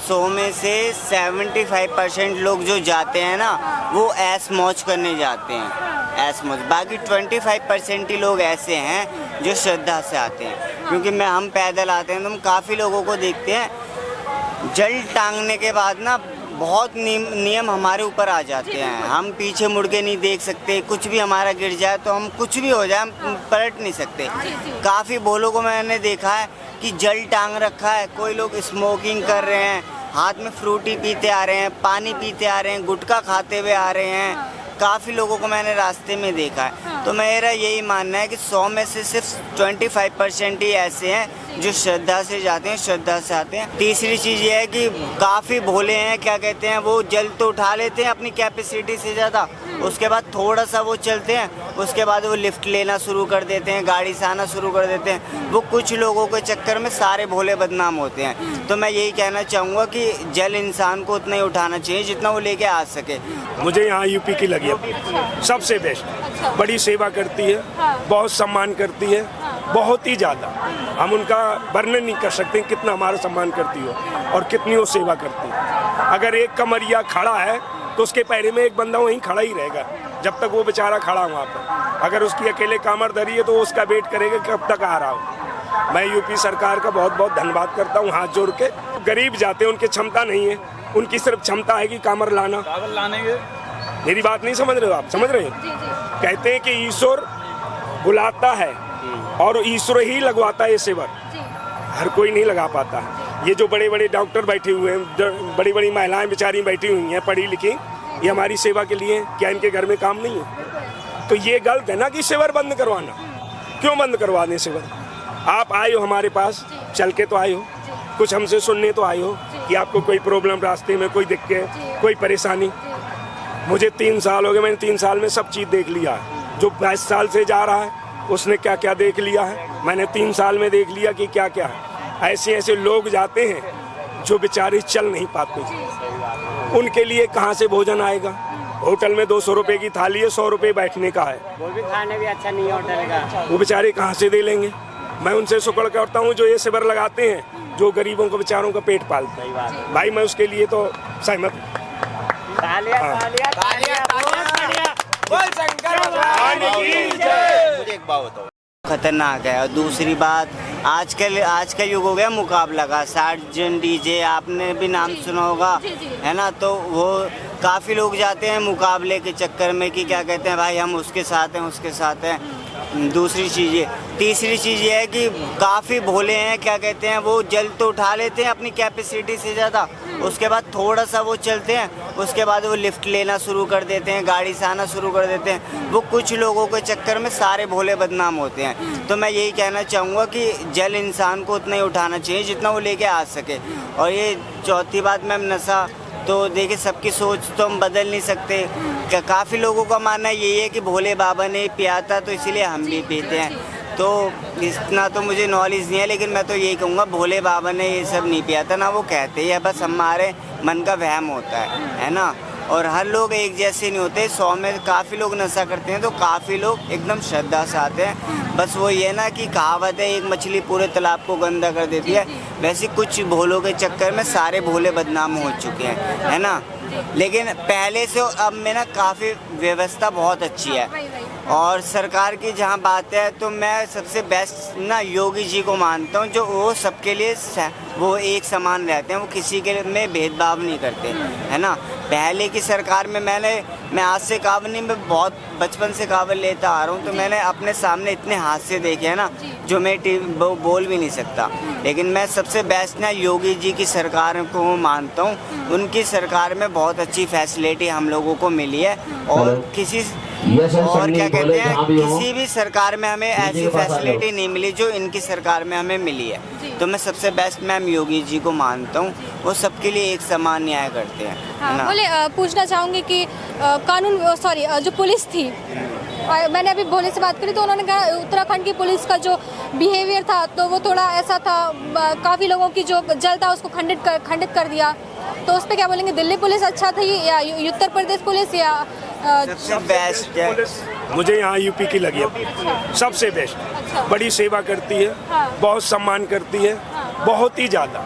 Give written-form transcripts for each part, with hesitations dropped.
100 में से 75% लोग जो जाते हैं ना, वो ऐश मौज करने जाते हैं, ऐश मौज। बाकी 25% ही लोग ऐसे हैं जो श्रद्धा से आते हैं। क्योंकि हम पैदल आते हैं तो हम काफ़ी लोगों को देखते हैं, जल टांगने के बाद ना बहुत नियम हमारे ऊपर आ जाते हैं। हम पीछे मुड़ के नहीं देख सकते, कुछ भी हमारा गिर जाए तो हम कुछ भी हो जाए हम पलट नहीं सकते। काफ़ी भोलों को मैंने देखा है कि जल टांग रखा है, कोई लोग स्मोकिंग कर रहे हैं, हाथ में फ्रूटी पीते आ रहे हैं, पानी पीते आ रहे हैं, गुटखा खाते हुए आ रहे हैं। काफ़ी लोगों को मैंने रास्ते में देखा है। तो मेरा यही मानना है कि 100 में से सिर्फ 25% ही ऐसे हैं जो श्रद्धा से जाते हैं, श्रद्धा से आते हैं। तीसरी चीज़ ये है कि काफ़ी भोले हैं, क्या कहते हैं, वो जल तो उठा लेते हैं अपनी कैपेसिटी से ज़्यादा, उसके बाद थोड़ा सा वो चलते हैं, उसके बाद वो लिफ्ट लेना शुरू कर देते हैं, गाड़ी से आना शुरू कर देते हैं। वो कुछ लोगों के चक्कर में सारे भोले बदनाम होते हैं। तो मैं यही कहना चाहूँगा कि जल इंसान को उतना ही उठाना चाहिए जितना वो लेके आ सके। मुझे यहाँ यूपी की लगी सबसे बेस्ट। बड़ी सेवा करती है, बहुत सम्मान करती है, बहुत ही ज़्यादा। हम उनका वर्णन नहीं कर सकते कितना हमारा सम्मान करती हो और कितनी वो सेवा करती है। अगर एक कमरिया खड़ा है तो उसके पैरे में एक बंदा वहीं खड़ा ही रहेगा जब तक वो बेचारा खड़ा वहाँ पर। अगर उसकी अकेले कामर धरी है तो वो उसका वेट करेगा कि कब तक आ रहा हो। मैं यूपी सरकार का बहुत बहुत धन्यवाद करता हूँ हाथ जोड़ के। गरीब जाते हैं, उनकी क्षमता नहीं है, उनकी सिर्फ क्षमता है कि कामर लाना। मेरी बात नहीं समझ रहे हो आप? समझ रहे हैं? कहते हैं कि ईश्वर बुलाता है और ईश्वर ही लगवाता है ये शिविर, हर कोई नहीं लगा पाता। ये जो बड़े बड़े डॉक्टर बैठे हुए हैं, बड़ी बड़ी महिलाएं बेचारी बैठी हुई हैं पढ़ी लिखी, ये हमारी सेवा के लिए। क्या इनके घर में काम नहीं है? तो ये गलत है ना कि शिविर बंद करवाना। क्यों बंद करवा दें शिविर? आप आए हो हमारे पास, चल के तो आए हो, कुछ हमसे सुनने तो आए हो कि आपको कोई प्रॉब्लम, रास्ते में कोई दिक्कत, कोई परेशानी। मुझे 3 साल हो गए, मैंने 3 साल में सब चीज़ देख लिया है। जो 22 साल से जा रहा है उसने क्या क्या देख लिया है, मैंने 3 साल में देख लिया कि क्या क्या है। ऐसे ऐसे लोग जाते हैं जो बेचारे चल नहीं पाते, उनके लिए कहाँ से भोजन आएगा? होटल में 200 रुपये की थाली है, 100 रुपये बैठने का है, वो भी खाने भी अच्छा नहीं है होटल का। वो बेचारे कहाँ से दे लेंगे? मैं उनसे शुक्र करता हूँ जो ये शिविर लगाते हैं, जो गरीबों को बेचारों का पेट पालते हैं। भाई मैं उसके लिए तो सहमत हूँ। मुझे एक बात बताओ, खतरनाक है। और दूसरी बात, आज का युग हो गया मुकाबला का। सार्जन डीजे आपने भी नाम सुना होगा, है ना? तो वो काफ़ी लोग जाते हैं मुकाबले के चक्कर में कि क्या कहते हैं, भाई हम उसके साथ हैं, उसके साथ हैं। दूसरी चीज़ ये, तीसरी चीज़ ये है कि काफ़ी भोले हैं, क्या कहते हैं, वो जल तो उठा लेते हैं अपनी कैपेसिटी से ज़्यादा, उसके बाद थोड़ा सा वो चलते हैं, उसके बाद वो लिफ्ट लेना शुरू कर देते हैं, गाड़ी से आना शुरू कर देते हैं। वो कुछ लोगों के चक्कर में सारे भोले बदनाम होते हैं। तो मैं यही कहना चाहूँगा कि जल इंसान को उतना ही उठाना चाहिए जितना वो लेके आ सके। और ये चौथी बात, मैम, नशा तो देखिए सबकी सोच तो हम बदल नहीं सकते। काफ़ी लोगों का मानना यही है कि भोले बाबा ने पिया था तो इसीलिए हम भी पीते हैं। तो इतना तो मुझे नॉलेज नहीं है, लेकिन मैं तो यही कहूँगा भोले बाबा ने ये सब नहीं पिया था ना, वो कहते ही है, बस हमारे मन का वहम होता है ना। और हर लोग एक जैसे नहीं होते। 100 में काफ़ी लोग नशा करते हैं तो काफ़ी लोग एकदम श्रद्धा से आते हैं। बस वो ये ना कि कहावत है, एक मछली पूरे तालाब को गंदा कर देती है, वैसे कुछ भोलों के चक्कर में सारे भोले बदनाम हो चुके हैं, है ना। लेकिन पहले से अब में ना काफ़ी व्यवस्था बहुत अच्छी है। और सरकार की जहाँ बात है तो मैं सबसे बेस्ट ना योगी जी को मानता हूँ, जो वो सबके लिए वो एक समान रहते हैं, वो किसी के में भेदभाव नहीं करते, है ना। पहले की सरकार में मैं आज से कावड़ नहीं, मैं बहुत बचपन से कावड़ लेता आ रहा हूँ, तो मैंने अपने सामने इतने हादसे देखे हैं ना जो मैं बोल भी नहीं सकता। लेकिन मैं सबसे बेस्ट ना योगी जी की सरकार को मानता हूँ। उनकी सरकार में बहुत अच्छी फैसिलिटी हम लोगों को मिली है और क्या कहते हैं, किसी भी सरकार में हमें ऐसी फैसिलिटी नहीं मिली जो इनकी सरकार में हमें मिली है। तो मैं सबसे बेस्ट मैम योगी जी को मानता हूँ, वो सबके लिए एक समान न्याय करते हैं। हाँ, बोले पूछना चाहूँगी कि जो पुलिस थी, मैंने अभी भोले से बात करी तो उन्होंने कहा उत्तराखंड की पुलिस का जो बिहेवियर था तो वो थोड़ा ऐसा था, काफ़ी लोगों की जो जल था उसको खंडित कर दिया। तो उस पर क्या बोलेंगे, दिल्ली पुलिस अच्छा थी या उत्तर प्रदेश पुलिस या सबसे बेस्ट है? मुझे यहाँ यूपी की लगी सबसे बेस्ट। बड़ी सेवा करती है, बहुत सम्मान करती है, बहुत ही ज़्यादा।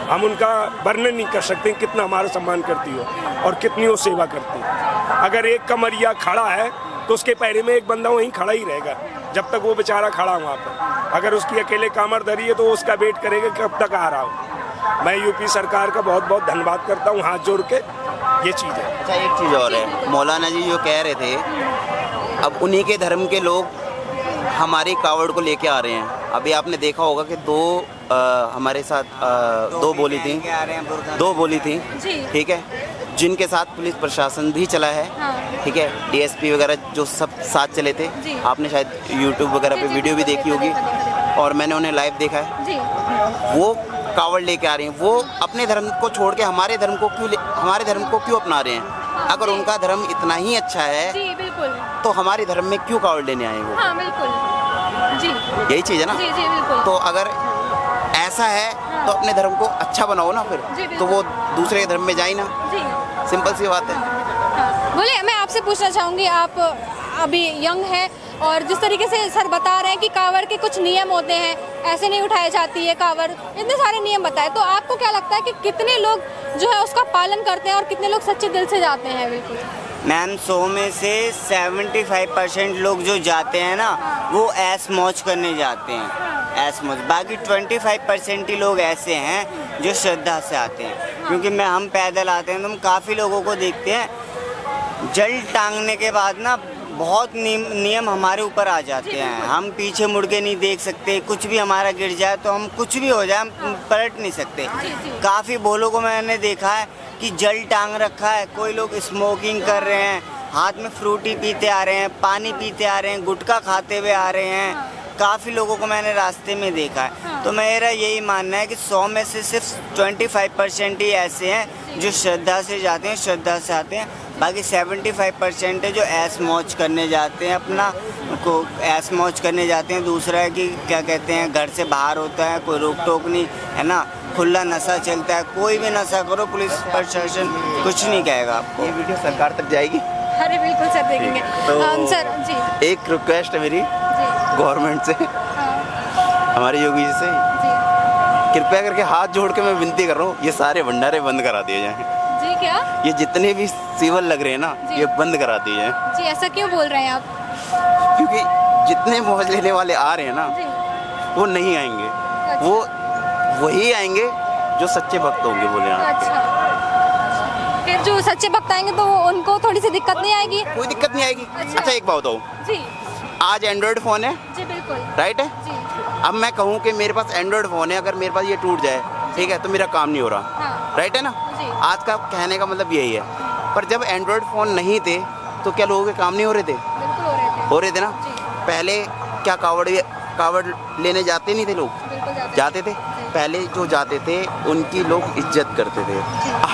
हम उनका वर्णन नहीं कर सकते कितना हमारा सम्मान करती हो और कितनी वो सेवा करती है। अगर एक कमरिया खड़ा है तो उसके पैरे में एक बंदा वहीं खड़ा ही रहेगा जब तक वो बेचारा खड़ा वहाँ पर। अगर उसकी अकेले कामर धरी है तो उसका वेट करेगा कब तक आ रहा हो। मैं यूपी सरकार का बहुत बहुत धन्यवाद करता हूँ हाथ जोड़ के, ये चीज़ है। अच्छा, एक चीज़ और है, मौलाना जी जो कह रहे थे, अब उन्हीं के धर्म के लोग हमारी कावड़ को लेके आ रहे हैं। अभी आपने देखा होगा कि हमारे साथ दो बोली थी ठीक है, जिनके साथ पुलिस प्रशासन भी चला है। ठीक है, डीएसपी वगैरह जो सब साथ चले थे। आपने शायद यूट्यूब वगैरह पे वीडियो भी देखी होगी और मैंने उन्हें लाइव देखा है। वो कावड़ लेके आ रही हैं, वो अपने धर्म को छोड़ के हमारे धर्म को क्यों अपना रहे हैं? अगर उनका धर्म इतना ही अच्छा है जी बिल्कुल, तो हमारे धर्म में क्यों कावड़ लेने आए वो? हाँ बिल्कुल जी, यही चीज़ है ना। जी जी बिल्कुल। तो अगर ऐसा है तो अपने धर्म को अच्छा बनाओ ना फिर, तो वो दूसरे के धर्म में जाए ना। जी सिंपल सी बात है। बोले, मैं आपसे पूछना चाहूँगी, आप अभी यंग हैं और जिस तरीके से सर बता रहे हैं कि कावड़ के कुछ नियम होते हैं, ऐसे नहीं उठाई जाती है कावड़, इतने सारे नियम बताए, तो आपको क्या लगता है कि कितने लोग जो है उसका पालन करते हैं और कितने लोग सच्चे दिल से जाते हैं? बिल्कुल मैम, 100 में से 75% लोग जो जाते हैं ना वो ऐश मौज करने जाते हैं, ऐश मौज। बाकी 25% ही लोग ऐसे हैं जो श्रद्धा से आते हैं। क्योंकि हम पैदल आते हैं तो हम काफ़ी लोगों को देखते हैं, जल टांगने के बाद ना बहुत नियम हमारे ऊपर आ जाते हैं। हम पीछे मुड़ के नहीं देख सकते, कुछ भी हमारा गिर जाए तो हम कुछ भी हो जाए हम पलट नहीं सकते। काफ़ी बोलों को मैंने देखा है कि जल टांग रखा है, कोई लोग स्मोकिंग कर रहे हैं, हाथ में फ्रूटी पीते आ रहे हैं, पानी पीते आ रहे हैं, गुटखा खाते हुए आ रहे हैं। काफ़ी लोगों को मैंने रास्ते में देखा है। तो मेरा यही मानना है कि 100 में से सिर्फ 25% ही ऐसे हैं जो श्रद्धा से जाते हैं, श्रद्धा से आते हैं। बाकी 75% है जो ऐश मौज करने जाते हैं, अपना को ऐश मौज करने जाते हैं। दूसरा है कि क्या कहते हैं, घर से बाहर होता है, कोई रोक टोक नहीं है ना, खुला नशा चलता है, कोई भी नशा करो पुलिस प्रशासन कुछ नहीं कहेगा आपको। ये वीडियो सरकार तक जाएगी? अरे बिल्कुल सर, देखेंगे। तो सर जी, एक रिक्वेस्ट है मेरी गवर्नमेंट से, हमारे योगी जी से, कृपया करके हाथ जोड़ के मैं विनती कर रहा हूँ, ये सारे भंडारे बंद करा दिए जाएं। जी क्या? ये जितने भी सीवर लग रहे हैं ना, ये बंद करा दिए जाएं। जी, ऐसा क्यों बोल रहे हैं आप? क्योंकि जितने मौज लेने वाले आ रहे हैं ना, वो नहीं आएंगे। वो वही आएंगे जो सच्चे भक्त होंगे, बोले यहाँ। अच्छा, फिर जो सच्चे भक्त आएंगे तो उनको थोड़ी सी दिक्कत नहीं आएगी? कोई दिक्कत नहीं आएगी। अच्छा एक बात बताओ जी, आज एंड्रॉयड फ़ोन है जी बिल्कुल, राइट है। जी अब मैं कहूँ कि मेरे पास एंड्रॉयड फ़ोन है, अगर मेरे पास ये टूट जाए, ठीक है, तो मेरा काम नहीं हो रहा, हाँ, राइट है ना। जी। आज का कहने का मतलब यही है। पर जब एंड्रॉयड फ़ोन नहीं थे तो क्या लोगों के काम नहीं हो रहे थे? बिल्कुल हो रहे थे ना। जी। पहले क्या कावड़ लेने जाते नहीं थे लोग? बिल्कुल जाते थे। पहले जो जाते थे उनकी लोग इज्जत करते थे।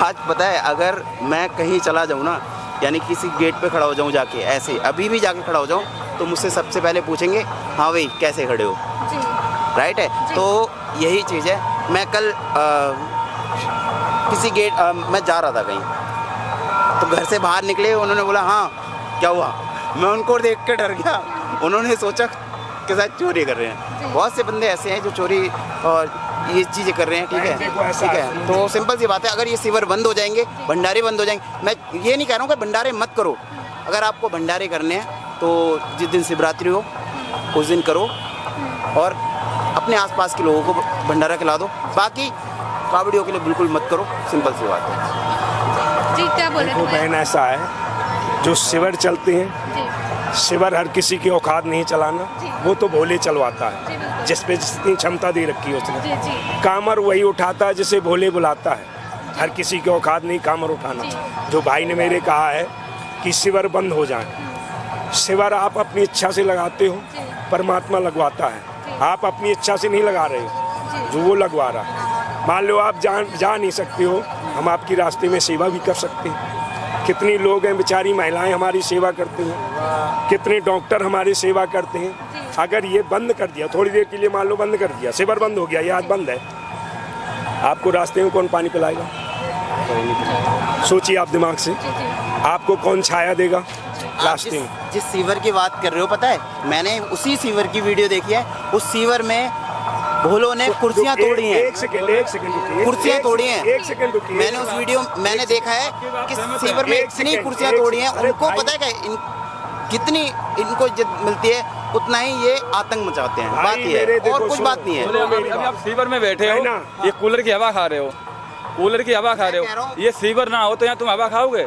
आज पता है, अगर मैं कहीं चला जाऊँ ना, यानी किसी गेट पे खड़ा हो जाऊँ जाके, ऐसे अभी भी जाके खड़ा हो जाऊँ, तो मुझसे सबसे पहले पूछेंगे, हाँ भाई कैसे खड़े हो, जी, राइट है। तो यही चीज़ है। मैं कल किसी गेट मैं जा रहा था कहीं, तो घर से बाहर निकले, उन्होंने बोला हाँ क्या हुआ, मैं उनको देख के डर गया। उन्होंने सोचा कि शायद चोरी कर रहे हैं। बहुत से बंदे ऐसे हैं जो चोरी और ये चीज़ें कर रहे हैं, ठीक है, ठीक है। तो सिंपल सी बात है, अगर ये सीवर बंद हो जाएंगे, भंडारे बंद हो जाएंगे। मैं ये नहीं कह रहा हूँ कि भंडारे मत करो, अगर आपको भंडारे करने हैं तो जिस दिन शिवरात्रि हो उस दिन करो और अपने आसपास के लोगों को भंडारा खिला दो। बाकी कावड़ियों के लिए बिल्कुल मत करो, सिंपल सी बात है। जी क्या बोल रहे वो थे? बहन ऐसा है, जो शिवर चलते हैं, जी, शिवर हर किसी की औकात नहीं चलाना, वो तो भोले चलवाता जी, है, बिल्कुल। जिस पे जितनी क्षमता दे रखी है उसने। जी जी, कामर वही उठाता है जिसे भोले बुलाता है, हर किसी की औकात नहीं कामर उठाना। जो भाई ने मेरे कहा है कि शिवर बंद हो जाए, शिवर आप अपनी इच्छा से लगाते हो, परमात्मा लगवाता है, आप अपनी इच्छा से नहीं लगा रहे हो, जो वो लगवा रहा है। मान लो आप जा नहीं सकते हो, हम आपकी रास्ते में सेवा भी कर सकते हैं। कितनी लोग हैं, बेचारी महिलाएं हमारी सेवा करते हैं, कितने डॉक्टर हमारी सेवा करते हैं। अगर ये बंद कर दिया, थोड़ी देर के लिए मान लो बंद कर दिया, शिवर बंद हो गया, ये आज बंद है, आपको रास्ते में कौन पानी पिलाएगा? सोचिए आप दिमाग से, आपको कौन छाया देगा रास्ते में? जिस सीवर की बात कर रहे हो, पता है मैंने उसी सीवर की वीडियो देखी है। उस सीवर में भोलों ने कुर्सियां तोड़ी हैं, एक सेकंड रुकिए, कुर्सियां तोड़ी हैं। एक सेकंड रुकिए। मैंने उस वीडियो मैंने देखा है कि सीवर में इतनी कुर्सियां तोड़ी हैं, उनको पता है क्या कितनी इनको इज्जत मिलती है, उतना ही ये आतंक मचाते हैं। बात ये है और कुछ बात नहीं है। अभी आप सीवर में बैठे हो, ये कूलर की हवा खा रहे हो, कूलर की हवा खा रहे हो, ये सीवर ना हो तो यहाँ तुम हवा खाओगे?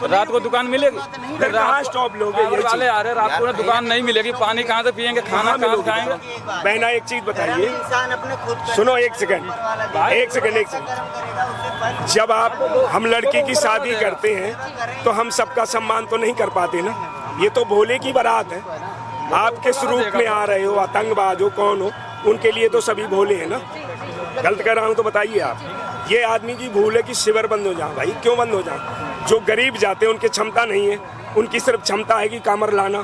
रात को दुकान मिलेगी? फिर कहाँ स्टॉप लोगे? टावर वाले आ रहे, रात को दुकान नहीं मिलेगी, पानी कहाँ से पियेंगे, खाना कहाँ से खाएंगे? बहना एक चीज बताइए, इंसान अपने खुद सुनो एक सेकंड, जब हम लड़की की शादी करते हैं तो हम सबका सम्मान तो नहीं कर पाते ना। ये तो भोले की बारात है, आप किस रूप में आ रहे हो, आतंकवाद हो कौन हो, उनके लिए तो सभी भोले हैं ना। गलत कर रहा हूँ तो बताइए आप। ये आदमी की भूल है कि शिविर बंद हो जाए। भाई क्यों बंद हो जाए? जो गरीब जाते हैं उनकी क्षमता नहीं है, उनकी सिर्फ क्षमता है कि कामर लाना।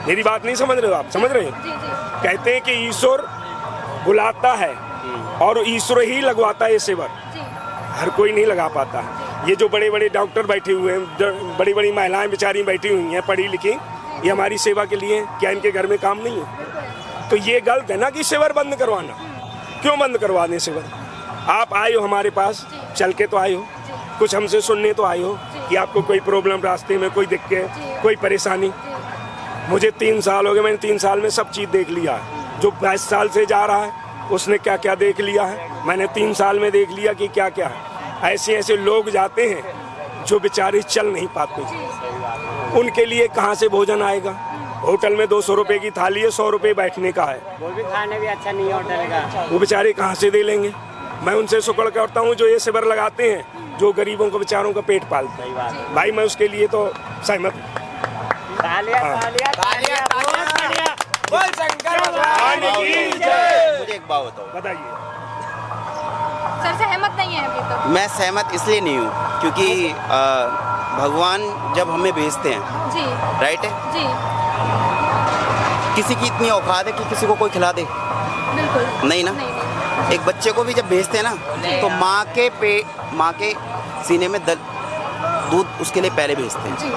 मेरी बात नहीं समझ रहे हो आप? समझ रहे हैं? कहते हैं कि ईश्वर बुलाता है और ईश्वर ही लगवाता है ये शिविर, हर कोई नहीं लगा पाता। ये जो बड़े बड़े डॉक्टर बैठे हुए हैं, बड़ी बड़ी महिलाएं बेचारी बैठी हुई हैं पढ़ी लिखी, ये हमारी सेवा के लिए, क्या इनके घर में काम नहीं है? तो ये गलत है ना कि शिविर बंद करवाना। क्यों बंद करवा दें शिविर? आप आए हो हमारे पास, चल के तो आए हो, कुछ हमसे सुनने तो आए हो कि आपको कोई प्रॉब्लम, रास्ते में कोई दिक्कत, कोई परेशानी। मुझे 3 साल हो गए, मैंने 3 साल में सब चीज़ देख लिया है। जो 22 साल से जा रहा है उसने क्या क्या देख लिया है, मैंने 3 साल में देख लिया कि क्या क्या है। ऐसे ऐसे लोग जाते हैं जो बेचारे चल नहीं पाते, उनके लिए कहाँ से भोजन आएगा? होटल में 200 रुपए की थाली है, 100 रुपए बैठने का है, वो भी खाने भी अच्छा नहीं है होटल का। वो बेचारे कहाँ से दे लेंगे? मैं उनसे शुक्र करता हूँ जो ये शिविर लगाते हैं, जो गरीबों को बेचारों का पेट पालते हैं। भाई मैं उसके लिए तो सहमत हूँ। मुझे एक बात बताओ, बताइए। सर सहमत नहीं है अभी तक? मैं सहमत इसलिए नहीं हूँ क्योंकि भगवान जब हमें भेजते हैं, जी राइट है, जी किसी की इतनी औकात है कि किसी को कोई खिला दे? बिल्कुल नहीं ना। नहीं। एक बच्चे को भी जब भेजते हैं ना तो माँ के सीने में दूध उसके लिए पहले भेजते हैं, जी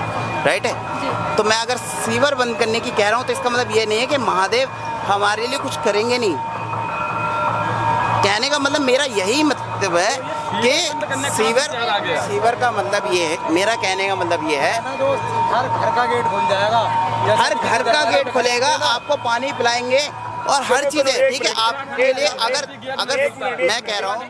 राइट है। जी तो मैं अगर सीवर बंद करने की कह रहा हूँ तो इसका मतलब ये नहीं है कि महादेव हमारे लिए कुछ करेंगे नहीं। कहने का मतलब मेरा यही मतलब है कि सीवर का मतलब ये है, मेरा कहने का मतलब ये है, हर घर का गेट खुल जाएगा, हर घर का गेट खुलेगा, आपको पानी पिलाएंगे और हर चीज़ है, ठीक है। आपके लिए अगर मैं कह रहा हूँ